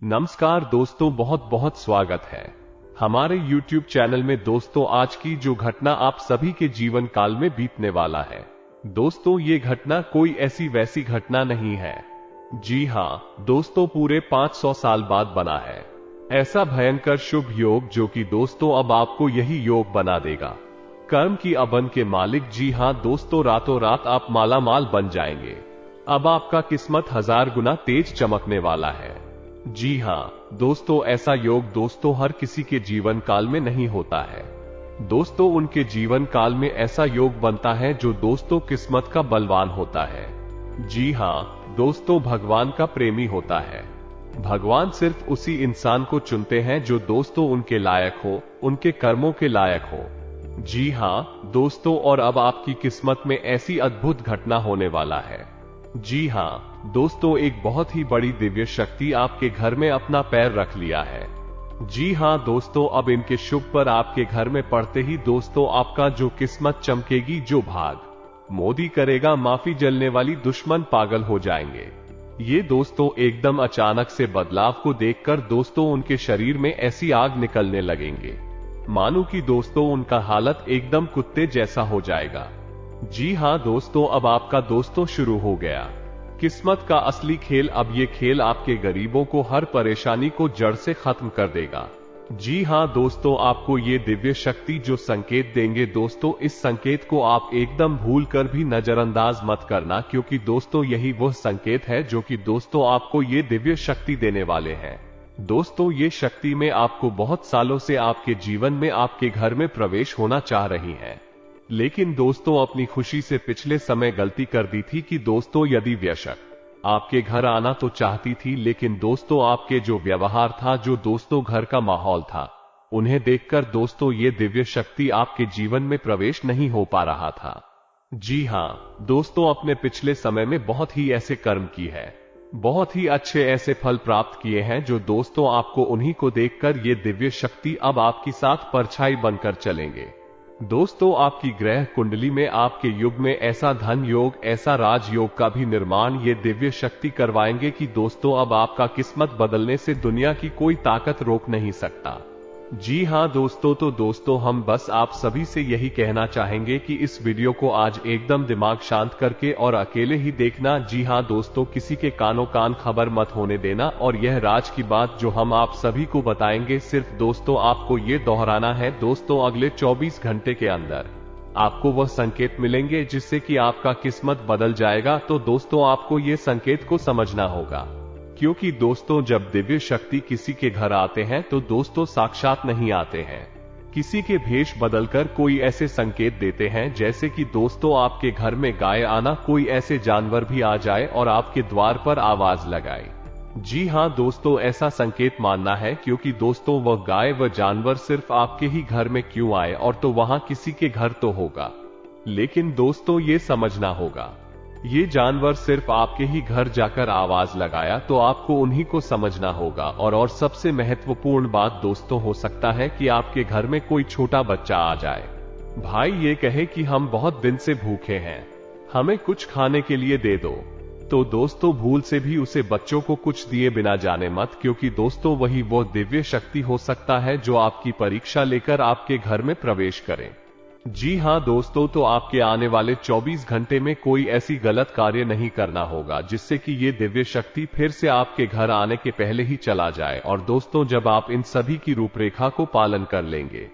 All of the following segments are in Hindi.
नमस्कार दोस्तों, बहुत बहुत स्वागत है हमारे YouTube चैनल में। दोस्तों, आज की जो घटना आप सभी के जीवन काल में बीतने वाला है, दोस्तों ये घटना कोई ऐसी वैसी घटना नहीं है। जी हाँ दोस्तों, पूरे 500 साल बाद बना है ऐसा भयंकर शुभ योग जो कि दोस्तों अब आपको यही योग बना देगा कर्म की अबन के मालिक। जी हाँ दोस्तों, रातों रात आप माला माल बन जाएंगे। अब आपका किस्मत 1000 गुना तेज चमकने वाला है। जी हाँ दोस्तों, ऐसा योग दोस्तों हर किसी के जीवन काल में नहीं होता है। दोस्तों उनके जीवन काल में ऐसा योग बनता है जो दोस्तों किस्मत का बलवान होता है। जी हाँ दोस्तों, भगवान का प्रेमी होता है। भगवान सिर्फ उसी इंसान को चुनते हैं जो दोस्तों उनके लायक हो, उनके कर्मों के लायक हो। जी हाँ दोस्तों, और अब आपकी किस्मत में ऐसी अद्भुत घटना होने वाला है। जी हाँ दोस्तों, एक बहुत ही बड़ी दिव्य शक्ति आपके घर में अपना पैर रख लिया है। जी हाँ दोस्तों, अब इनके शुभ पर आपके घर में पड़ते ही दोस्तों आपका जो किस्मत चमकेगी, जो भाग मोदी करेगा, माफी जलने वाली दुश्मन पागल हो जाएंगे। ये दोस्तों एकदम अचानक से बदलाव को देखकर दोस्तों उनके शरीर में ऐसी आग निकलने लगेंगे मानो कि दोस्तों उनका हालत एकदम कुत्ते जैसा हो जाएगा। जी हाँ दोस्तों, अब आपका दोस्तों शुरू हो गया किस्मत का असली खेल। अब ये खेल आपके गरीबों को हर परेशानी को जड़ से खत्म कर देगा। जी हाँ दोस्तों, आपको ये दिव्य शक्ति जो संकेत देंगे दोस्तों, इस संकेत को आप एकदम भूल कर भी नजरअंदाज मत करना, क्योंकि दोस्तों यही वह संकेत है जो कि दोस्तों आपको ये दिव्य शक्ति देने वाले हैं। दोस्तों ये शक्ति में आपको बहुत सालों से आपके जीवन में आपके घर में प्रवेश होना चाह रही है, लेकिन दोस्तों अपनी खुशी से पिछले समय गलती कर दी थी कि दोस्तों यदि व्यशक आपके घर आना तो चाहती थी, लेकिन दोस्तों आपके जो व्यवहार था, जो दोस्तों घर का माहौल था, उन्हें देखकर दोस्तों ये दिव्य शक्ति आपके जीवन में प्रवेश नहीं हो पा रहा था। जी हाँ दोस्तों, अपने पिछले समय में बहुत ही ऐसे कर्म की है, बहुत ही अच्छे ऐसे फल प्राप्त किए हैं, जो दोस्तों आपको उन्हीं को देखकर ये दिव्य शक्ति अब आपकी साथ परछाई बनकर चलेंगे। दोस्तों आपकी ग्रह कुंडली में आपके युग में ऐसा धन योग, ऐसा राजयोग का भी निर्माण ये दिव्य शक्ति करवाएंगे कि दोस्तों अब आपका किस्मत बदलने से दुनिया की कोई ताकत रोक नहीं सकता। जी हाँ दोस्तों, तो दोस्तों हम बस आप सभी से यही कहना चाहेंगे कि इस वीडियो को आज एकदम दिमाग शांत करके और अकेले ही देखना। जी हाँ दोस्तों, किसी के कानों कान खबर मत होने देना। और यह राज की बात जो हम आप सभी को बताएंगे, सिर्फ दोस्तों आपको ये दोहराना है। दोस्तों अगले 24 घंटे के अंदर आपको वह संकेत मिलेंगे जिससे कि आपका किस्मत बदल जाएगा। तो दोस्तों आपको ये संकेत को समझना होगा, क्योंकि दोस्तों जब दिव्य शक्ति किसी के घर आते हैं तो दोस्तों साक्षात नहीं आते हैं, किसी के भेष बदलकर कोई ऐसे संकेत देते हैं, जैसे कि दोस्तों आपके घर में गाय आना, कोई ऐसे जानवर भी आ जाए और आपके द्वार पर आवाज लगाए। जी हाँ दोस्तों, ऐसा संकेत मानना है, क्योंकि दोस्तों वह गाय व जानवर सिर्फ आपके ही घर में क्यों आए, और तो वहां किसी के घर तो होगा, लेकिन दोस्तों ये समझना होगा ये जानवर सिर्फ आपके ही घर जाकर आवाज लगाया, तो आपको उन्हीं को समझना होगा। और सबसे महत्वपूर्ण बात दोस्तों हो सकता है कि आपके घर में कोई छोटा बच्चा आ जाए, भाई ये कहे कि हम बहुत दिन से भूखे हैं, हमें कुछ खाने के लिए दे दो। तो दोस्तों भूल से भी उसे बच्चों को कुछ दिए बिना जाने मत, क्योंकि दोस्तों वही वो दिव्य शक्ति हो सकता है जो आपकी परीक्षा लेकर आपके घर में प्रवेश करे। जी हाँ दोस्तों, तो आपके आने वाले 24 घंटे में कोई ऐसी गलत कार्य नहीं करना होगा जिससे कि ये दिव्य शक्ति फिर से आपके घर आने के पहले ही चला जाए। और दोस्तों जब आप इन सभी की रूपरेखा को पालन कर लेंगे,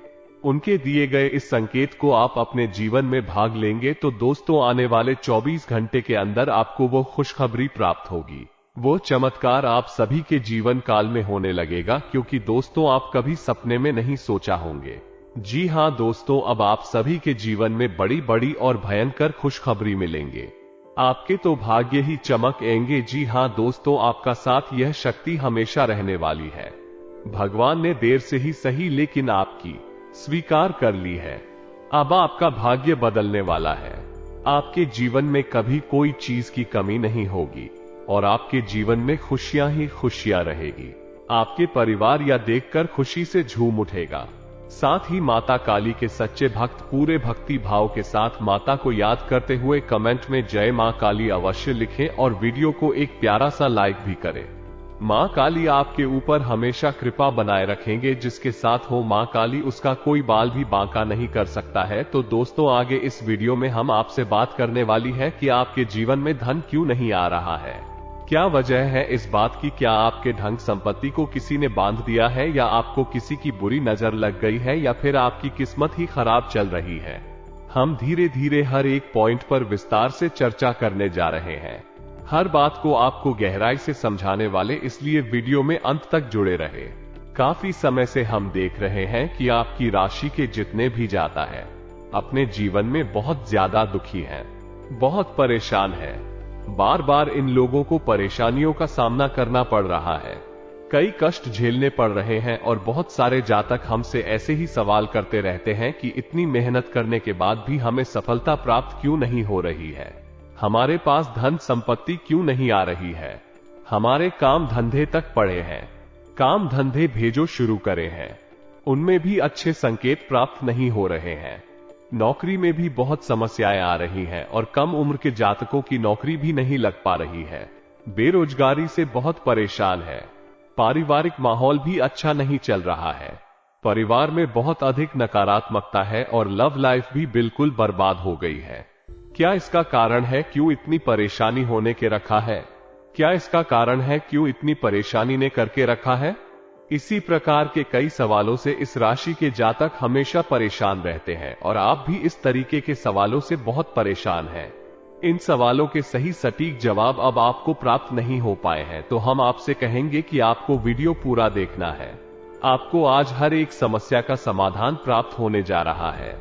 उनके दिए गए इस संकेत को आप अपने जीवन में भाग लेंगे, तो दोस्तों आने वाले 24 घंटे के अंदर आपको वो खुशखबरी प्राप्त होगी, वो चमत्कार आप सभी के जीवन काल में होने लगेगा, क्योंकि दोस्तों आप कभी सपने में नहीं सोचा होंगे। जी हाँ दोस्तों, अब आप सभी के जीवन में बड़ी बड़ी और भयंकर खुशखबरी मिलेंगे, आपके तो भाग्य ही चमकेंगे। जी हाँ दोस्तों, आपका साथ यह शक्ति हमेशा रहने वाली है। भगवान ने देर से ही सही लेकिन आपकी स्वीकार कर ली है। अब आपका भाग्य बदलने वाला है, आपके जीवन में कभी कोई चीज की कमी नहीं होगी और आपके जीवन में खुशियां ही खुशियां रहेगी। आपके परिवार या देखकर खुशी से झूम उठेगा। साथ ही माता काली के सच्चे भक्त पूरे भक्ति भाव के साथ माता को याद करते हुए कमेंट में जय मां काली अवश्य लिखें और वीडियो को एक प्यारा सा लाइक भी करें। माँ काली आपके ऊपर हमेशा कृपा बनाए रखेंगे। जिसके साथ हो माँ काली उसका कोई बाल भी बांका नहीं कर सकता है। तो दोस्तों, आगे इस वीडियो में हम आपसे बात करने वाली है कि आपके जीवन में धन क्यों नहीं आ रहा है। क्या वजह है इस बात की? क्या आपके धन संपत्ति को किसी ने बांध दिया है, या आपको किसी की बुरी नजर लग गई है, या फिर आपकी किस्मत ही खराब चल रही है? हम धीरे धीरे हर एक पॉइंट पर विस्तार से चर्चा करने जा रहे हैं। हर बात को आपको गहराई से समझाने वाले, इसलिए वीडियो में अंत तक जुड़े रहे। काफी समय से हम देख रहे हैं कि आपकी राशि के जितने भी जाता है अपने जीवन में बहुत ज्यादा दुखी हैं, बहुत परेशान हैं। बार बार इन लोगों को परेशानियों का सामना करना पड़ रहा है, कई कष्ट झेलने पड़ रहे हैं, और बहुत सारे जातक हमसे ऐसे ही सवाल करते रहते हैं कि इतनी मेहनत करने के बाद भी हमें सफलता प्राप्त क्यों नहीं हो रही है, हमारे पास धन संपत्ति क्यों नहीं आ रही है, हमारे काम धंधे तक पड़े हैं, काम धंधे भेजो शुरू करे हैं, उनमें भी अच्छे संकेत प्राप्त नहीं हो रहे हैं, नौकरी में भी बहुत समस्याएं आ रही हैं, और कम उम्र के जातकों की नौकरी भी नहीं लग पा रही है, बेरोजगारी से बहुत परेशान है, पारिवारिक माहौल भी अच्छा नहीं चल रहा है, परिवार में बहुत अधिक नकारात्मकता है, और लव लाइफ भी बिल्कुल बर्बाद हो गई है। क्या इसका कारण है क्यों इतनी परेशानी होने के रखा है? क्या इसका कारण है क्यों इतनी परेशानी ने करके रखा है? इसी प्रकार के कई सवालों से इस राशि के जातक हमेशा परेशान रहते हैं, और आप भी इस तरीके के सवालों से बहुत परेशान हैं। इन सवालों के सही सटीक जवाब अब आपको प्राप्त नहीं हो पाए हैं, तो हम आपसे कहेंगे कि आपको वीडियो पूरा देखना है। आपको आज हर एक समस्या का समाधान प्राप्त होने जा रहा है।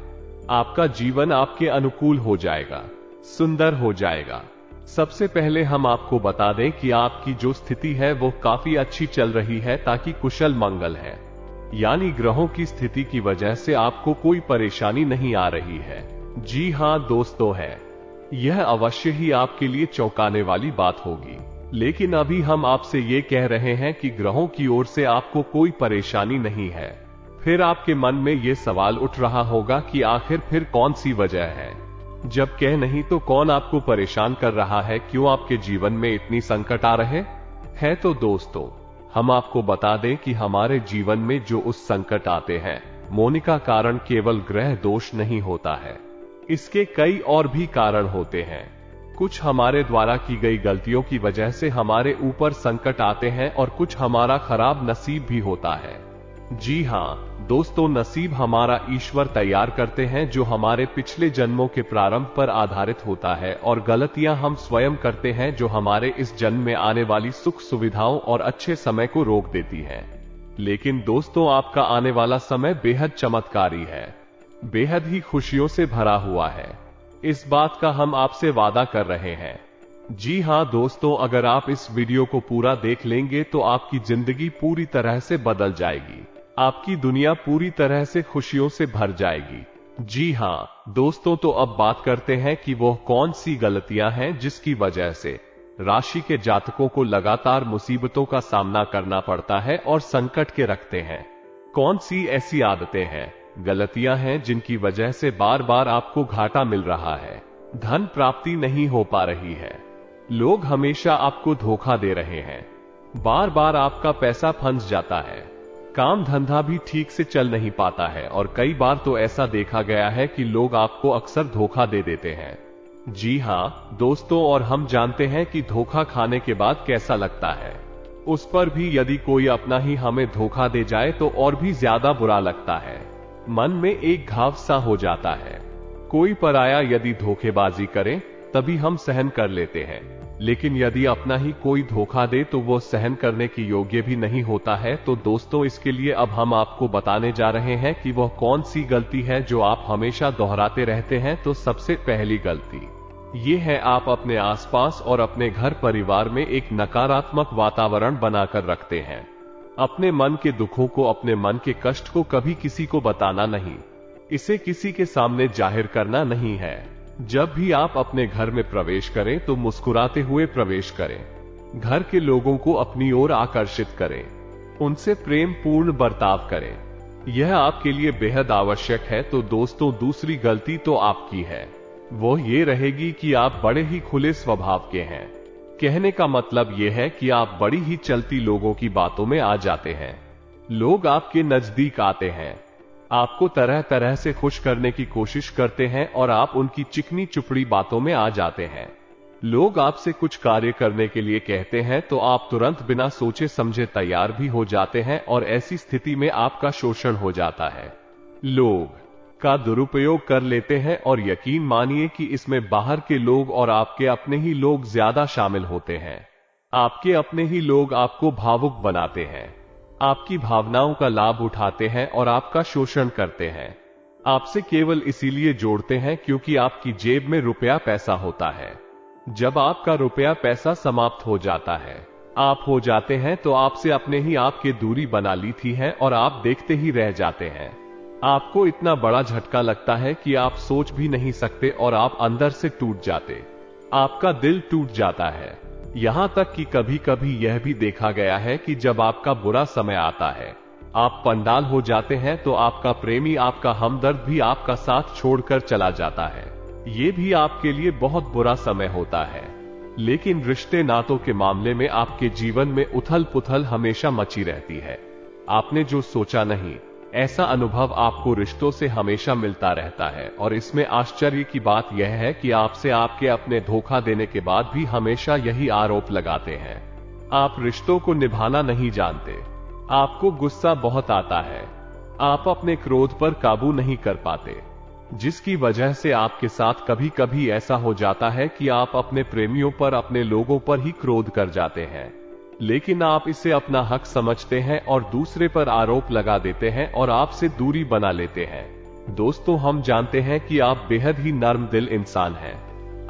आपका जीवन आपके अनुकूल हो जाएगा, सुंदर हो जाएगा। सबसे पहले हम आपको बता दें कि आपकी जो स्थिति है वो काफी अच्छी चल रही है, ताकि कुशल मंगल है, यानी ग्रहों की स्थिति की वजह से आपको कोई परेशानी नहीं आ रही है। जी हां दोस्तों, है यह अवश्य ही आपके लिए चौंकाने वाली बात होगी, लेकिन अभी हम आपसे ये कह रहे हैं कि ग्रहों की ओर से आपको कोई परेशानी नहीं है। फिर आपके मन में ये सवाल उठ रहा होगा कि आखिर फिर कौन सी वजह है, जब कह नहीं तो कौन आपको परेशान कर रहा है, क्यों आपके जीवन में इतनी संकट आ रहे हैं? तो दोस्तों, हम आपको बता दें कि हमारे जीवन में जो उस संकट आते हैं, मोनिका कारण केवल ग्रह दोष नहीं होता है, इसके कई और भी कारण होते हैं। कुछ हमारे द्वारा की गई गलतियों की वजह से हमारे ऊपर संकट आते हैं, और कुछ हमारा खराब नसीब भी होता है। जी हां दोस्तों, नसीब हमारा ईश्वर तैयार करते हैं, जो हमारे पिछले जन्मों के प्रारंभ पर आधारित होता है, और गलतियां हम स्वयं करते हैं, जो हमारे इस जन्म में आने वाली सुख सुविधाओं और अच्छे समय को रोक देती हैं। लेकिन दोस्तों, आपका आने वाला समय बेहद चमत्कारी है, बेहद ही खुशियों से भरा हुआ है। इस बात का हम आपसे वादा कर रहे हैं। जी हां दोस्तों, अगर आप इस वीडियो को पूरा देख लेंगे तो आपकी जिंदगी पूरी तरह से बदल जाएगी, आपकी दुनिया पूरी तरह से खुशियों से भर जाएगी। जी हां दोस्तों, तो अब बात करते हैं कि वो कौन सी गलतियां हैं जिसकी वजह से राशि के जातकों को लगातार मुसीबतों का सामना करना पड़ता है और संकट के रखते हैं। कौन सी ऐसी आदतें हैं, गलतियां हैं जिनकी वजह से बार बार आपको घाटा मिल रहा है, धन प्राप्ति नहीं हो पा रही है, लोग हमेशा आपको धोखा दे रहे हैं, बार बार आपका पैसा फंस जाता है, काम धंधा भी ठीक से चल नहीं पाता है, और कई बार तो ऐसा देखा गया है कि लोग आपको अक्सर धोखा दे देते हैं। जी हां दोस्तों, और हम जानते हैं कि धोखा खाने के बाद कैसा लगता है। उस पर भी यदि कोई अपना ही हमें धोखा दे जाए तो और भी ज्यादा बुरा लगता है, मन में एक घाव सा हो जाता है। कोई पराया यदि धोखेबाजी करे तभी हम सहन कर लेते हैं, लेकिन यदि अपना ही कोई धोखा दे तो वो सहन करने की योग्य भी नहीं होता है। तो दोस्तों, इसके लिए अब हम आपको बताने जा रहे हैं कि वह कौन सी गलती है जो आप हमेशा दोहराते रहते हैं। तो सबसे पहली गलती ये है, आप अपने आसपास और अपने घर परिवार में एक नकारात्मक वातावरण बनाकर रखते हैं। अपने मन के दुखों को, अपने मन के कष्ट को कभी किसी को बताना नहीं, इसे किसी के सामने जाहिर करना नहीं है। जब भी आप अपने घर में प्रवेश करें तो मुस्कुराते हुए प्रवेश करें, घर के लोगों को अपनी ओर आकर्षित करें, उनसे प्रेम पूर्ण बर्ताव करें, यह आपके लिए बेहद आवश्यक है। तो दोस्तों, दूसरी गलती तो आपकी है, वो ये रहेगी कि आप बड़े ही खुले स्वभाव के हैं, कहने का मतलब यह है कि आप बड़ी ही चलती लोगों की बातों में आ जाते हैं। लोग आपके नजदीक आते हैं, आपको तरह तरह से खुश करने की कोशिश करते हैं और आप उनकी चिकनी चुपड़ी बातों में आ जाते हैं। लोग आपसे कुछ कार्य करने के लिए कहते हैं तो आप तुरंत बिना सोचे समझे तैयार भी हो जाते हैं और ऐसी स्थिति में आपका शोषण हो जाता है। लोग का दुरुपयोग कर लेते हैं और यकीन मानिए कि इसमें बाहर के लोग और आपके अपने ही लोग ज्यादा शामिल होते हैं। आपके अपने ही लोग आपको भावुक बनाते हैं, आपकी भावनाओं का लाभ उठाते हैं और आपका शोषण करते हैं। आपसे केवल इसीलिए जोड़ते हैं क्योंकि आपकी जेब में रुपया पैसा होता है। जब आपका रुपया पैसा समाप्त हो जाता है, आप हो जाते हैं तो आपसे अपने ही आपके दूरी बना ली थी है और आप देखते ही रह जाते हैं। आपको इतना बड़ा झटका लगता है कि आप सोच भी नहीं सकते और आप अंदर से टूट जाते, आपका दिल टूट जाता है। यहां तक कि कभी कभी यह भी देखा गया है कि जब आपका बुरा समय आता है, आप पंडाल हो जाते हैं तो आपका प्रेमी, आपका हमदर्द भी आपका साथ छोड़कर चला जाता है। ये भी आपके लिए बहुत बुरा समय होता है। लेकिन रिश्ते नातों के मामले में आपके जीवन में उथल पुथल हमेशा मची रहती है। आपने जो सोचा नहीं, ऐसा अनुभव आपको रिश्तों से हमेशा मिलता रहता है। और इसमें आश्चर्य की बात यह है कि आपसे आपके अपने धोखा देने के बाद भी हमेशा यही आरोप लगाते हैं। आप रिश्तों को निभाना नहीं जानते, आपको गुस्सा बहुत आता है, आप अपने क्रोध पर काबू नहीं कर पाते, जिसकी वजह से आपके साथ कभी कभी ऐसा हो जाता है कि आप अपने प्रेमियों पर, अपने लोगों पर ही क्रोध कर जाते हैं। लेकिन आप इसे अपना हक समझते हैं और दूसरे पर आरोप लगा देते हैं और आपसे दूरी बना लेते हैं। दोस्तों, हम जानते हैं कि आप बेहद ही नर्म दिल इंसान हैं।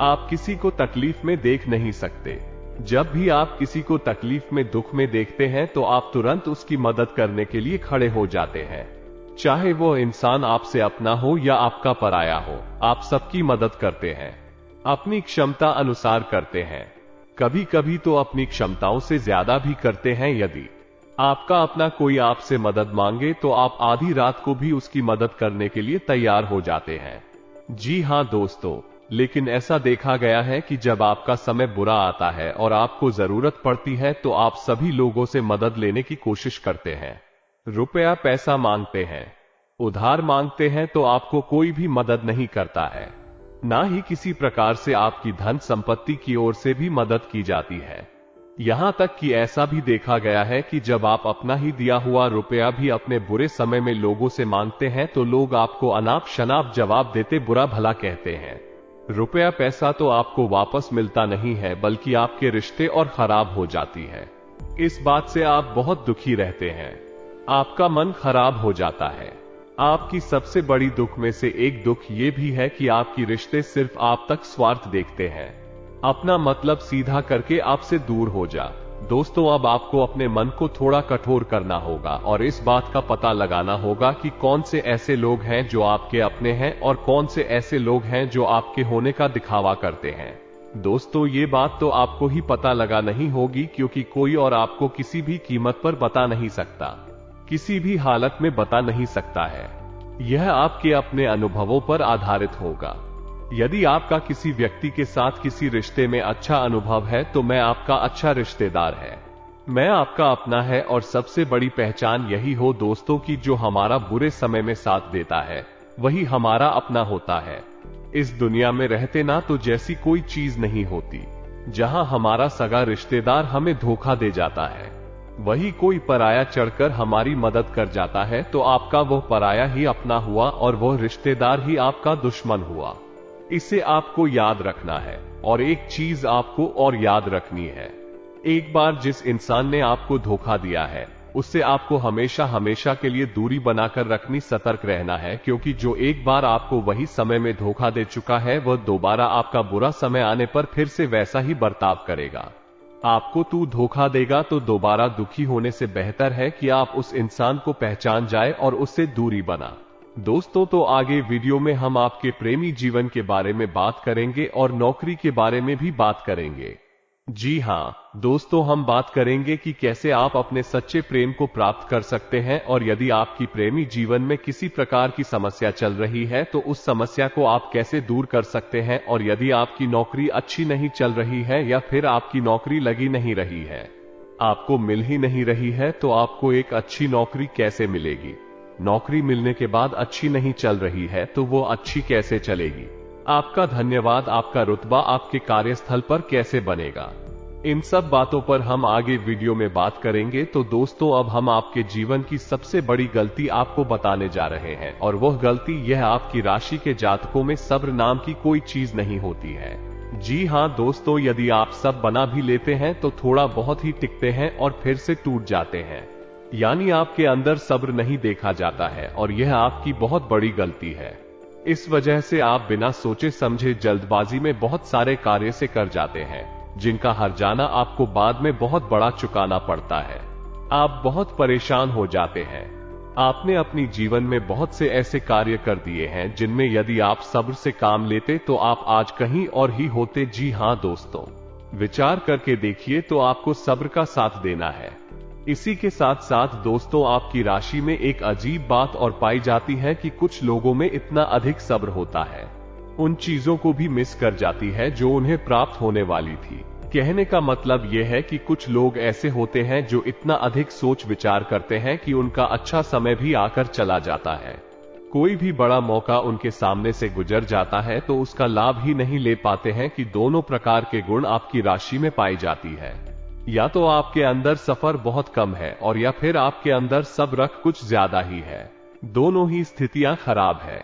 आप किसी को तकलीफ में देख नहीं सकते। जब भी आप किसी को तकलीफ में, दुख में देखते हैं तो आप तुरंत उसकी मदद करने के लिए खड़े हो जाते हैं। चाहे वो इंसान आपसे अपना हो या आपका पराया हो, आप सबकी मदद करते हैं, अपनी क्षमता अनुसार करते हैं। कभी कभी तो अपनी क्षमताओं से ज्यादा भी करते हैं। यदि आपका अपना कोई आपसे मदद मांगे तो आप आधी रात को भी उसकी मदद करने के लिए तैयार हो जाते हैं। जी हां दोस्तों, लेकिन ऐसा देखा गया है कि जब आपका समय बुरा आता है और आपको जरूरत पड़ती है तो आप सभी लोगों से मदद लेने की कोशिश करते हैं, रुपया पैसा मांगते हैं, उधार मांगते हैं, तो आपको कोई भी मदद नहीं करता है। ना ही किसी प्रकार से आपकी धन संपत्ति की ओर से भी मदद की जाती है। यहां तक कि ऐसा भी देखा गया है कि जब आप अपना ही दिया हुआ रुपया भी अपने बुरे समय में लोगों से मांगते हैं तो लोग आपको अनाप शनाप जवाब देते, बुरा भला कहते हैं। रुपया पैसा तो आपको वापस मिलता नहीं है, बल्कि आपके रिश्ते और खराब हो जाती है। इस बात से आप बहुत दुखी रहते हैं, आपका मन खराब हो जाता है। आपकी सबसे बड़ी दुख में से एक दुख ये भी है कि आपकी रिश्ते सिर्फ आप तक स्वार्थ देखते हैं, अपना मतलब सीधा करके आपसे दूर हो जा। दोस्तों, अब आपको अपने मन को थोड़ा कठोर करना होगा और इस बात का पता लगाना होगा कि कौन से ऐसे लोग हैं जो आपके अपने हैं और कौन से ऐसे लोग हैं जो आपके होने का दिखावा करते हैं। दोस्तों, ये बात तो आपको ही पता लगा नहीं होगी, क्योंकि कोई और आपको किसी भी कीमत पर बता नहीं सकता, किसी भी हालत में बता नहीं सकता है। यह आपके अपने अनुभवों पर आधारित होगा। यदि आपका किसी व्यक्ति के साथ किसी रिश्ते में अच्छा अनुभव है तो मैं आपका अच्छा रिश्तेदार है, मैं आपका अपना है। और सबसे बड़ी पहचान यही हो दोस्तों कि जो हमारा बुरे समय में साथ देता है वही हमारा अपना होता है। इस दुनिया में रहते ना तो जैसी कोई चीज नहीं होती। जहां हमारा सगा रिश्तेदार हमें धोखा दे जाता है, वही कोई पराया चढ़कर हमारी मदद कर जाता है, तो आपका वह पराया ही अपना हुआ और वह रिश्तेदार ही आपका दुश्मन हुआ। इसे आपको याद रखना है। और एक चीज आपको और याद रखनी है, एक बार जिस इंसान ने आपको धोखा दिया है उससे आपको हमेशा हमेशा के लिए दूरी बनाकर रखनी, सतर्क रहना है। क्योंकि जो एक बार आपको वही समय में धोखा दे चुका है वह दोबारा आपका बुरा समय आने पर फिर से वैसा ही बर्ताव करेगा। आपको तू धोखा देगा तो दोबारा दुखी होने से बेहतर है कि आप उस इंसान को पहचान जाए और उससे दूरी बना। दोस्तों, तो आगे वीडियो में हम आपके प्रेमी जीवन के बारे में बात करेंगे और नौकरी के बारे में भी बात करेंगे। जी हाँ दोस्तों, हम बात करेंगे कि कैसे आप अपने सच्चे प्रेम को प्राप्त कर सकते हैं, और यदि आपकी प्रेमी जीवन में किसी प्रकार की समस्या चल रही है तो उस समस्या को आप कैसे दूर कर सकते हैं, और यदि आपकी नौकरी अच्छी नहीं चल रही है या फिर आपकी नौकरी लगी नहीं रही है, आपको मिल ही नहीं रही है, तो आपको एक अच्छी नौकरी कैसे मिलेगी। नौकरी मिलने के बाद अच्छी नहीं चल रही है तो वो अच्छी कैसे चलेगी। आपका धन्यवाद, आपका रुतबा आपके कार्यस्थल पर कैसे बनेगा। इन सब बातों पर हम आगे वीडियो में बात करेंगे। तो दोस्तों, अब हम आपके जीवन की सबसे बड़ी गलती आपको बताने जा रहे हैं, और वह गलती यह आपकी राशि के जातकों में सब्र नाम की कोई चीज नहीं होती है। जी हाँ दोस्तों, यदि आप सब बना भी लेते हैं तो थोड़ा बहुत ही टिकते हैं और फिर से टूट जाते हैं, यानी आपके अंदर सब्र नहीं देखा जाता है, और यह आपकी बहुत बड़ी गलती है। इस वजह से आप बिना सोचे समझे जल्दबाजी में बहुत सारे कार्य से कर जाते हैं, जिनका हर्जाना आपको बाद में बहुत बड़ा चुकाना पड़ता है। आप बहुत परेशान हो जाते हैं। आपने अपनी जीवन में बहुत से ऐसे कार्य कर दिए हैं जिनमें यदि आप सब्र से काम लेते तो आप आज कहीं और ही होते। जी हाँ दोस्तों, विचार करके देखिए, तो आपको सब्र का साथ देना है। इसी के साथ साथ दोस्तों, आपकी राशि में एक अजीब बात और पाई जाती है कि कुछ लोगों में इतना अधिक सब्र होता है, उन चीजों को भी मिस कर जाती है जो उन्हें प्राप्त होने वाली थी। कहने का मतलब यह है कि कुछ लोग ऐसे होते हैं जो इतना अधिक सोच विचार करते हैं कि उनका अच्छा समय भी आकर चला जाता है। कोई भी बड़ा मौका उनके सामने से गुजर जाता है तो उसका लाभ ही नहीं ले पाते हैं कि दोनों प्रकार के गुण आपकी राशि में पाई जाती है। या तो आपके अंदर सफर बहुत कम है, और या फिर आपके अंदर सब्र कुछ ज्यादा ही है। दोनों ही स्थितियां खराब है।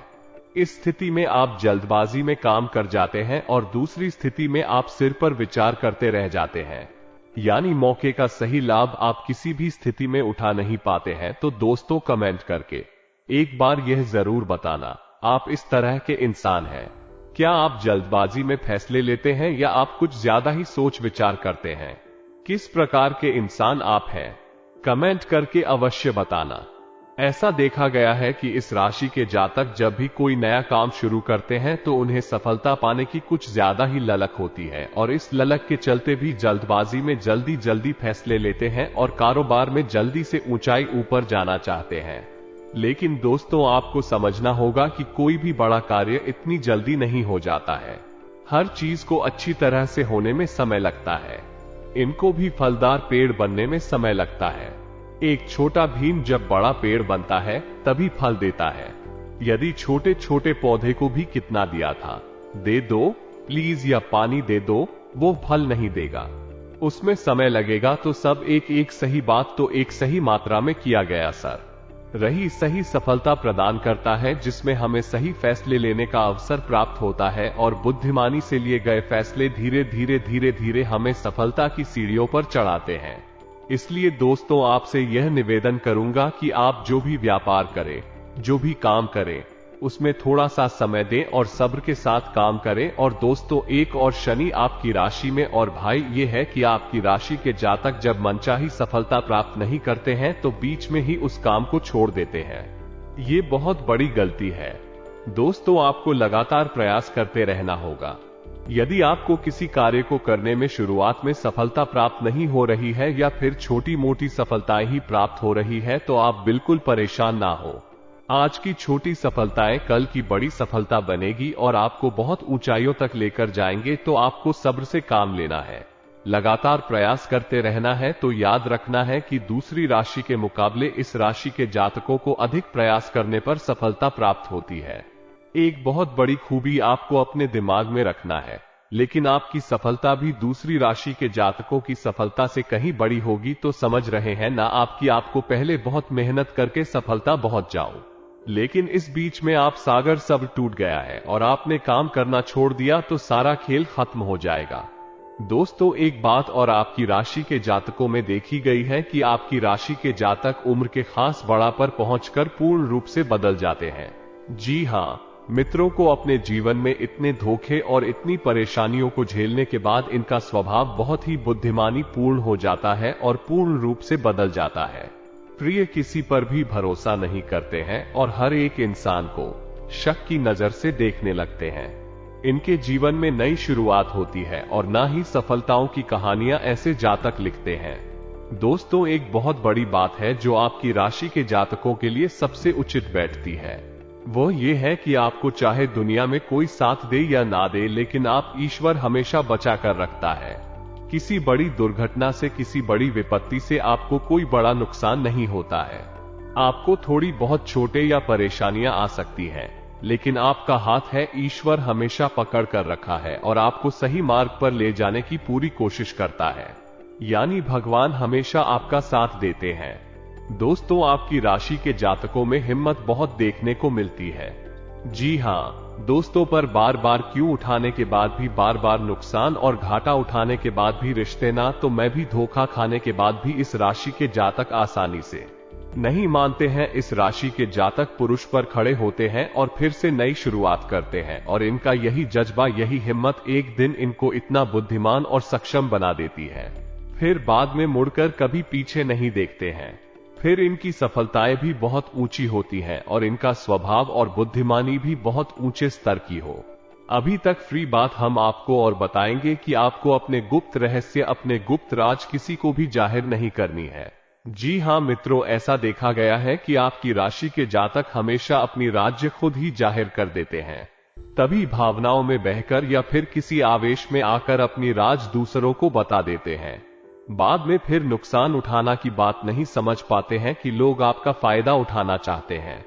इस स्थिति में आप जल्दबाजी में काम कर जाते हैं, और दूसरी स्थिति में आप सिर पर विचार करते रह जाते हैं, यानी मौके का सही लाभ आप किसी भी स्थिति में उठा नहीं पाते हैं। तो दोस्तों, कमेंट करके एक बार यह जरूर बताना, आप इस तरह के इंसान हैं। क्या आप जल्दबाजी में फैसले लेते हैं या आप कुछ ज्यादा ही सोच विचार करते हैं? किस प्रकार के इंसान आप हैं? कमेंट करके अवश्य बताना। ऐसा देखा गया है कि इस राशि के जातक जब भी कोई नया काम शुरू करते हैं तो उन्हें सफलता पाने की कुछ ज्यादा ही ललक होती है, और इस ललक के चलते भी जल्दबाजी में जल्दी जल्दी फैसले लेते हैं और कारोबार में जल्दी से ऊंचाई ऊपर जाना चाहते हैं। लेकिन दोस्तों, आपको समझना होगा कि कोई भी बड़ा कार्य इतनी जल्दी नहीं हो जाता है। हर चीज को अच्छी तरह से होने में समय लगता है। इनको भी फलदार पेड़ बनने में समय लगता है। एक छोटा भीम जब बड़ा पेड़ बनता है तभी फल देता है। यदि छोटे छोटे पौधे को भी कितना दिया था, दे दो प्लीज, या पानी दे दो, वो फल नहीं देगा। उसमें समय लगेगा। तो सब एक सही बात तो एक सही मात्रा में किया गया सर रही सही सफलता प्रदान करता है, जिसमें हमें सही फैसले लेने का अवसर प्राप्त होता है, और बुद्धिमानी से लिए गए फैसले धीरे धीरे हमें सफलता की सीढ़ियों पर चढ़ाते हैं। इसलिए दोस्तों, आपसे यह निवेदन करूंगा कि आप जो भी व्यापार करें, जो भी काम करें, उसमें थोड़ा सा समय दें और सब्र के साथ काम करें। और दोस्तों, एक और शनि आपकी राशि में, और भाई ये है कि आपकी राशि के जातक जब मनचाही सफलता प्राप्त नहीं करते हैं तो बीच में ही उस काम को छोड़ देते हैं। ये बहुत बड़ी गलती है। दोस्तों, आपको लगातार प्रयास करते रहना होगा। यदि आपको किसी कार्य को करने में शुरुआत में सफलता प्राप्त नहीं हो रही है, या फिर छोटी मोटी सफलताएं ही प्राप्त हो रही है, तो आप बिल्कुल परेशान ना हो। आज की छोटी सफलताएं कल की बड़ी सफलता बनेगी और आपको बहुत ऊंचाइयों तक लेकर जाएंगे। तो आपको सब्र से काम लेना है, लगातार प्रयास करते रहना है। तो याद रखना है कि दूसरी राशि के मुकाबले इस राशि के जातकों को अधिक प्रयास करने पर सफलता प्राप्त होती है। एक बहुत बड़ी खूबी आपको अपने दिमाग में रखना है, लेकिन आपकी सफलता भी दूसरी राशि के जातकों की सफलता से कहीं बड़ी होगी। तो समझ रहे हैं ना आपको पहले बहुत मेहनत करके सफलता पहुंच जाओ, लेकिन इस बीच में आप सागर सब टूट गया है और आपने काम करना छोड़ दिया, तो सारा खेल खत्म हो जाएगा। दोस्तों, एक बात और आपकी राशि के जातकों में देखी गई है कि आपकी राशि के जातक उम्र के खास बड़ा पर पहुंचकर पूर्ण रूप से बदल जाते हैं। जी हाँ मित्रों, को अपने जीवन में इतने धोखे और इतनी परेशानियों को झेलने के बाद इनका स्वभाव बहुत ही बुद्धिमानी पूर्ण हो जाता है और पूर्ण रूप से बदल जाता है। प्रिय किसी पर भी भरोसा नहीं करते हैं और हर एक इंसान को शक की नजर से देखने लगते हैं। इनके जीवन में नई शुरुआत होती है और ना ही सफलताओं की कहानियां ऐसे जातक लिखते हैं। दोस्तों, एक बहुत बड़ी बात है जो आपकी राशि के जातकों के लिए सबसे उचित बैठती है, वो ये है कि आपको चाहे दुनिया में कोई साथ दे या ना दे, लेकिन आप ईश्वर हमेशा बचा कर रखता है। किसी बड़ी दुर्घटना से, किसी बड़ी विपत्ति से आपको कोई बड़ा नुकसान नहीं होता है। आपको थोड़ी बहुत छोटे या परेशानियां आ सकती हैं, लेकिन आपका हाथ है ईश्वर हमेशा पकड़ कर रखा है और आपको सही मार्ग पर ले जाने की पूरी कोशिश करता है, यानी भगवान हमेशा आपका साथ देते हैं। दोस्तों, आपकी राशि के जातकों में हिम्मत बहुत देखने को मिलती है। जी हाँ दोस्तों, पर बार बार क्यों उठाने के बाद भी बार बार नुकसान और घाटा उठाने के बाद भी रिश्ते ना, तो मैं भी धोखा खाने के बाद भी इस राशि के जातक आसानी से नहीं मानते हैं। इस राशि के जातक पुरुष पर खड़े होते हैं और फिर से नई शुरुआत करते हैं, और इनका यही जज्बा, यही हिम्मत एक दिन इनको इतना बुद्धिमान और सक्षम बना देती है, फिर बाद में मुड़कर कभी पीछे नहीं देखते हैं। फिर इनकी सफलताएं भी बहुत ऊंची होती हैं और इनका स्वभाव और बुद्धिमानी भी बहुत ऊंचे स्तर की हो। अभी तक फ्री बात हम आपको और बताएंगे कि आपको अपने गुप्त रहस्य, अपने गुप्त राज किसी को भी जाहिर नहीं करनी है। जी हाँ मित्रों, ऐसा देखा गया है कि आपकी राशि के जातक हमेशा अपनी राज्य खुद ही जाहिर कर देते हैं, तभी भावनाओं में बहकर या फिर किसी आवेश में आकर अपनी राज दूसरों को बता देते हैं। बाद में फिर नुकसान उठाना की बात नहीं समझ पाते हैं कि लोग आपका फायदा उठाना चाहते हैं।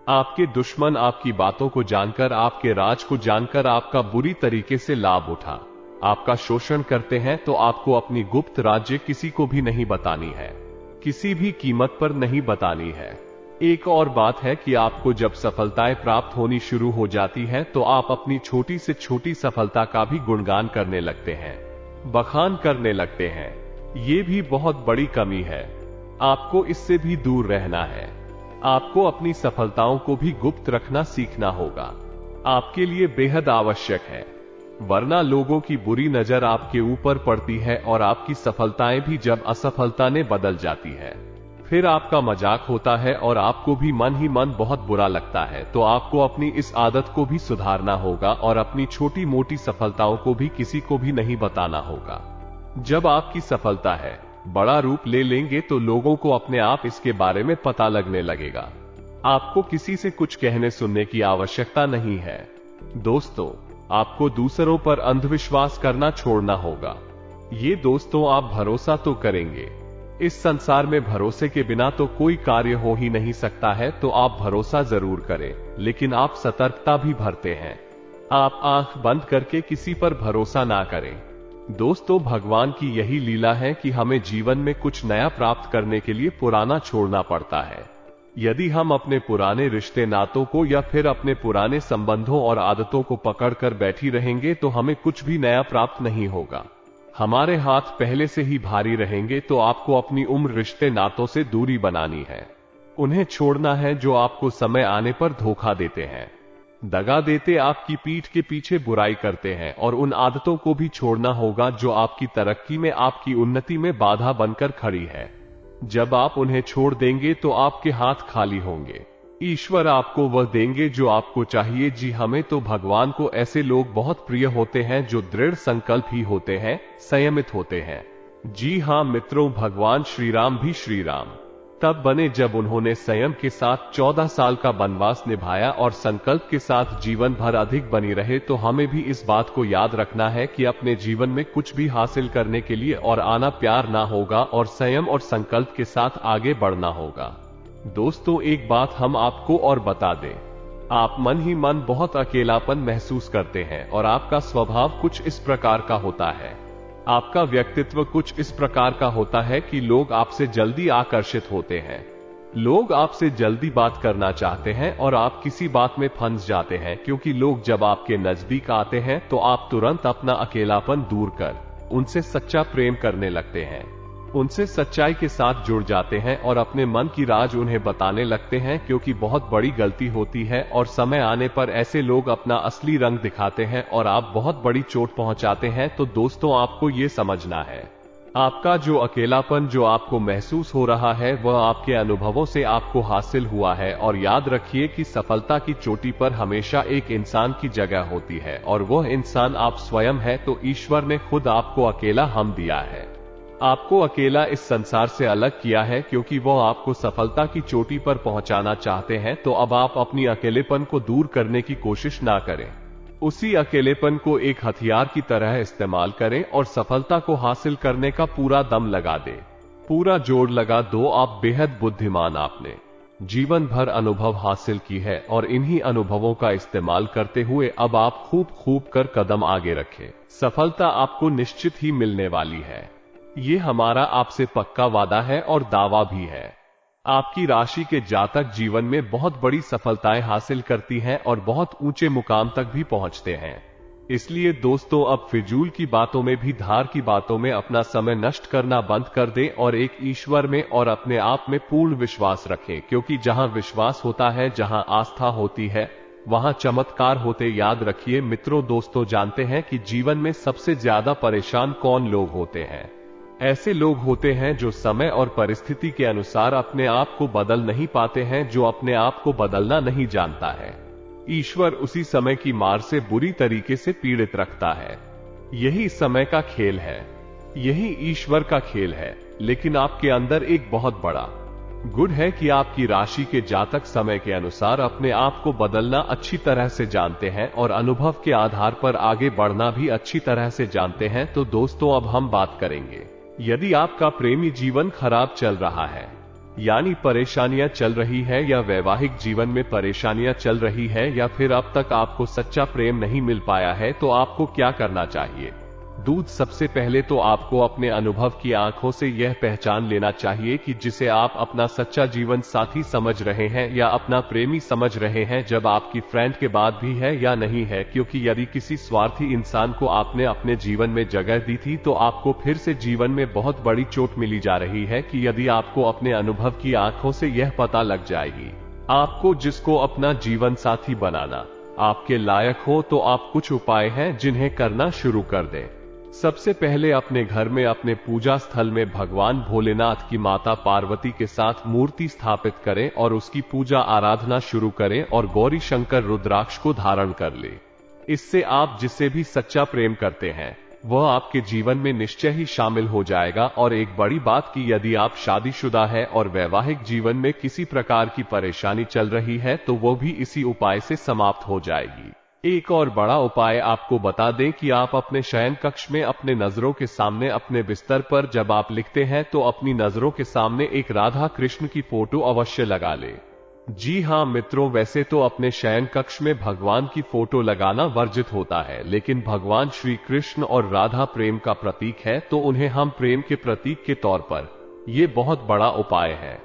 आपके दुश्मन आपकी बातों को जानकर, आपके राज को जानकर आपका बुरी तरीके से लाभ उठा आपका शोषण करते हैं, तो आपको अपनी गुप्त राज्य किसी को भी नहीं बतानी है, किसी भी कीमत पर नहीं बतानी है। एक और बात है कि आपको जब सफलताएं प्राप्त होनी शुरू हो जाती हैं, तो आप अपनी छोटी से छोटी सफलता का भी गुणगान करने लगते हैं, बखान करने लगते हैं। ये भी बहुत बड़ी कमी है, आपको इससे भी दूर रहना है। आपको अपनी सफलताओं को भी गुप्त रखना सीखना होगा, आपके लिए बेहद आवश्यक है, वरना लोगों की बुरी नजर आपके ऊपर पड़ती है और आपकी सफलताएं भी जब असफलता ने बदल जाती है, फिर आपका मजाक होता है और आपको भी मन ही मन बहुत बुरा लगता है। तो आपको अपनी इस आदत को भी सुधारना होगा और अपनी छोटी मोटी सफलताओं को भी किसी को भी नहीं बताना होगा। जब आपकी सफलता है बड़ा रूप ले लेंगे तो लोगों को अपने आप इसके बारे में पता लगने लगेगा। आपको किसी से कुछ कहने सुनने की आवश्यकता नहीं है। दोस्तों, आपको दूसरों पर अंधविश्वास करना छोड़ना होगा। ये दोस्तों, आप भरोसा तो करेंगे, इस संसार में भरोसे के बिना तो कोई कार्य हो ही नहीं सकता है, तो आप भरोसा जरूर करें, लेकिन आप सतर्कता भी भरते हैं। आप आंख बंद करके किसी पर भरोसा ना करें। दोस्तों, भगवान की यही लीला है कि हमें जीवन में कुछ नया प्राप्त करने के लिए पुराना छोड़ना पड़ता है। यदि हम अपने पुराने रिश्ते नातों को या फिर अपने पुराने संबंधों और आदतों को पकड़कर बैठी रहेंगे तो हमें कुछ भी नया प्राप्त नहीं होगा। हमारे हाथ पहले से ही भारी रहेंगे। तो आपको अपनी उम्र रिश्ते नातों से दूरी बनानी है, उन्हें छोड़ना है जो आपको समय आने पर धोखा देते हैं, दगा देते, आपकी पीठ के पीछे बुराई करते हैं, और उन आदतों को भी छोड़ना होगा जो आपकी तरक्की में, आपकी उन्नति में बाधा बनकर खड़ी है। जब आप उन्हें छोड़ देंगे तो आपके हाथ खाली होंगे, ईश्वर आपको वह देंगे जो आपको चाहिए। जी, हमें तो भगवान को ऐसे लोग बहुत प्रिय होते हैं जो दृढ़ संकल्प ही होते हैं, संयमित होते हैं। जी हाँ मित्रों, भगवान श्री राम भी श्री राम तब बने जब उन्होंने संयम के साथ 14 साल का वनवास निभाया और संकल्प के साथ जीवन भर अधिक बनी रहे। तो हमें भी इस बात को याद रखना है कि अपने जीवन में कुछ भी हासिल करने के लिए और आना प्यार ना होगा और संयम और संकल्प के साथ आगे बढ़ना होगा। दोस्तों, एक बात हम आपको और बता दें, आप मन ही मन बहुत अकेलापन महसूस करते हैं और आपका स्वभाव कुछ इस प्रकार का होता है, आपका व्यक्तित्व कुछ इस प्रकार का होता है कि लोग आपसे जल्दी आकर्षित होते हैं, लोग आपसे जल्दी बात करना चाहते हैं और आप किसी बात में फंस जाते हैं, क्योंकि लोग जब आपके नजदीक आते हैं तो आप तुरंत अपना अकेलापन दूर कर उनसे सच्चा प्रेम करने लगते हैं, उनसे सच्चाई के साथ जुड़ जाते हैं और अपने मन की राज उन्हें बताने लगते हैं, क्योंकि बहुत बड़ी गलती होती है और समय आने पर ऐसे लोग अपना असली रंग दिखाते हैं और आप बहुत बड़ी चोट पहुंचाते हैं। तो दोस्तों, आपको ये समझना है, आपका जो अकेलापन जो आपको महसूस हो रहा है वह आपके अनुभवों से आपको हासिल हुआ है। और याद रखिए कि सफलता की चोटी पर हमेशा एक इंसान की जगह होती है और वह इंसान आप स्वयं है। तो ईश्वर ने खुद आपको अकेला हम दिया है, आपको अकेला इस संसार से अलग किया है क्योंकि वह आपको सफलता की चोटी पर पहुंचाना चाहते हैं। तो अब आप अपनी अकेलेपन को दूर करने की कोशिश ना करें, उसी अकेलेपन को एक हथियार की तरह इस्तेमाल करें और सफलता को हासिल करने का पूरा दम लगा दें, पूरा जोर लगा दो। आप बेहद बुद्धिमान, आपने जीवन भर अनुभव हासिल की है और इन्हीं अनुभवों का इस्तेमाल करते हुए अब आप खूब कर कदम आगे रखें। सफलता आपको निश्चित ही मिलने वाली है, ये हमारा आपसे पक्का वादा है और दावा भी है। आपकी राशि के जातक जीवन में बहुत बड़ी सफलताएं हासिल करती हैं और बहुत ऊंचे मुकाम तक भी पहुंचते हैं। इसलिए दोस्तों, अब फिजूल की बातों में भी, धार की बातों में अपना समय नष्ट करना बंद कर दें और एक ईश्वर में और अपने आप में पूर्ण विश्वास रखें, क्योंकि जहां विश्वास होता है, जहां आस्था होती है, वहां चमत्कार होते। याद रखिए मित्रों, दोस्तों, जानते हैं कि जीवन में सबसे ज्यादा परेशान कौन लोग होते हैं? ऐसे लोग होते हैं जो समय और परिस्थिति के अनुसार अपने आप को बदल नहीं पाते हैं, जो अपने आप को बदलना नहीं जानता है। ईश्वर उसी समय की मार से बुरी तरीके से पीड़ित रखता है। यही समय का खेल है, यही ईश्वर का खेल है। लेकिन आपके अंदर एक बहुत बड़ा गुण है कि आपकी राशि के जातक समय के अनुसार अपने आप को बदलना अच्छी तरह से जानते हैं और अनुभव के आधार पर आगे बढ़ना भी अच्छी तरह से जानते हैं। तो दोस्तों, अब हम बात करेंगे, यदि आपका प्रेमी जीवन खराब चल रहा है, यानी परेशानियां चल रही है, या वैवाहिक जीवन में परेशानियां चल रही है, या फिर अब तक आपको सच्चा प्रेम नहीं मिल पाया है, तो आपको क्या करना चाहिए? दूध, सबसे पहले तो आपको अपने अनुभव की आंखों से यह पहचान लेना चाहिए कि जिसे आप अपना सच्चा जीवन साथी समझ रहे हैं या अपना प्रेमी समझ रहे हैं, जब आपकी फ्रेंड के बाद भी है या नहीं है। क्योंकि यदि किसी स्वार्थी इंसान को आपने अपने जीवन में जगह दी थी, तो आपको फिर से जीवन में बहुत बड़ी चोट मिली जा रही है कि यदि आपको अपने अनुभव की आंखों से यह पता लग जाएगी आपको जिसको अपना जीवन साथी बनाना आपके लायक हो, तो आप कुछ उपाय हैं जिन्हें करना शुरू कर दें। सबसे पहले अपने घर में, अपने पूजा स्थल में भगवान भोलेनाथ की माता पार्वती के साथ मूर्ति स्थापित करें और उसकी पूजा आराधना शुरू करें और गौरी शंकर रुद्राक्ष को धारण कर ले। इससे आप जिससे भी सच्चा प्रेम करते हैं वह आपके जीवन में निश्चय ही शामिल हो जाएगा। और एक बड़ी बात कि यदि आप शादीशुदा है और वैवाहिक जीवन में किसी प्रकार की परेशानी चल रही है, तो वो भी इसी उपाय से समाप्त हो जाएगी। एक और बड़ा उपाय आपको बता दें कि आप अपने शयन कक्ष में अपने नजरों के सामने, अपने बिस्तर पर जब आप लिखते हैं, तो अपनी नजरों के सामने एक राधा कृष्ण की फोटो अवश्य लगा ले। जी हां मित्रों, वैसे तो अपने शयन कक्ष में भगवान की फोटो लगाना वर्जित होता है, लेकिन भगवान श्री कृष्ण और राधा प्रेम का प्रतीक है, तो उन्हें हम प्रेम के प्रतीक के तौर पर, ये बहुत बड़ा उपाय है।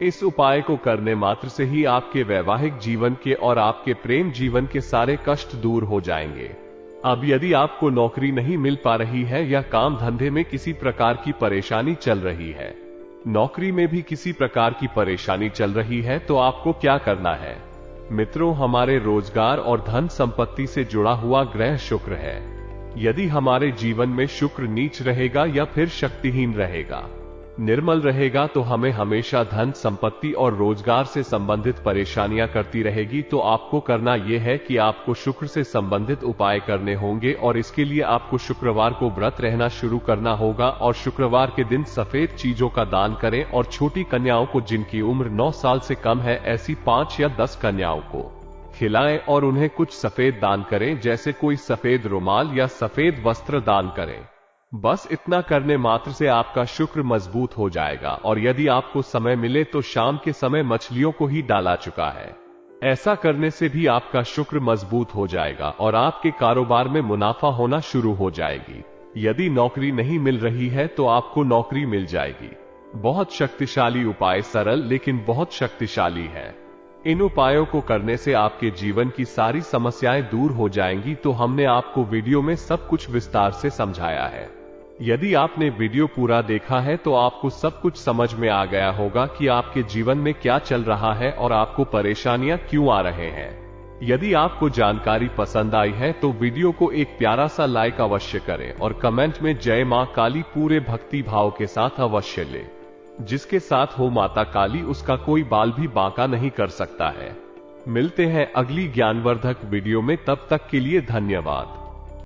इस उपाय को करने मात्र से ही आपके वैवाहिक जीवन के और आपके प्रेम जीवन के सारे कष्ट दूर हो जाएंगे। अब यदि आपको नौकरी नहीं मिल पा रही है या काम धंधे में किसी प्रकार की परेशानी चल रही है, नौकरी में भी किसी प्रकार की परेशानी चल रही है, तो आपको क्या करना है? मित्रों, हमारे रोजगार और धन संपत्ति से जुड़ा हुआ ग्रह शुक्र है। यदि हमारे जीवन में शुक्र नीच रहेगा या फिर शक्तिहीन रहेगा, निर्मल रहेगा, तो हमें हमेशा धन संपत्ति और रोजगार से संबंधित परेशानियां करती रहेगी। तो आपको करना यह है कि आपको शुक्र से संबंधित उपाय करने होंगे और इसके लिए आपको शुक्रवार को व्रत रहना शुरू करना होगा और शुक्रवार के दिन सफेद चीजों का दान करें और छोटी कन्याओं को, जिनकी उम्र 9 साल से कम है, ऐसी 5 या 10 कन्याओं को खिलाएं और उन्हें कुछ सफेद दान करें, जैसे कोई सफेद रुमाल या सफेद वस्त्र दान करें। बस इतना करने मात्र से आपका शुक्र मजबूत हो जाएगा। और यदि आपको समय मिले तो शाम के समय मछलियों को ही डाला चुका है, ऐसा करने से भी आपका शुक्र मजबूत हो जाएगा और आपके कारोबार में मुनाफा होना शुरू हो जाएगी। यदि नौकरी नहीं मिल रही है तो आपको नौकरी मिल जाएगी। बहुत शक्तिशाली उपाय, सरल लेकिन बहुत शक्तिशाली है। इन उपायों को करने से आपके जीवन की सारी समस्याएं दूर हो जाएंगी। तो हमने आपको वीडियो में सब कुछ विस्तार से समझाया है। यदि आपने वीडियो पूरा देखा है तो आपको सब कुछ समझ में आ गया होगा कि आपके जीवन में क्या चल रहा है और आपको परेशानियां क्यों आ रहे हैं। यदि आपको जानकारी पसंद आई है तो वीडियो को एक प्यारा सा लाइक अवश्य करें और कमेंट में जय मां काली पूरे भक्ति भाव के साथ अवश्य ले। जिसके साथ हो माता काली उसका कोई बाल भी बांका नहीं कर सकता है। मिलते हैं अगली ज्ञानवर्धक वीडियो में, तब तक के लिए धन्यवाद।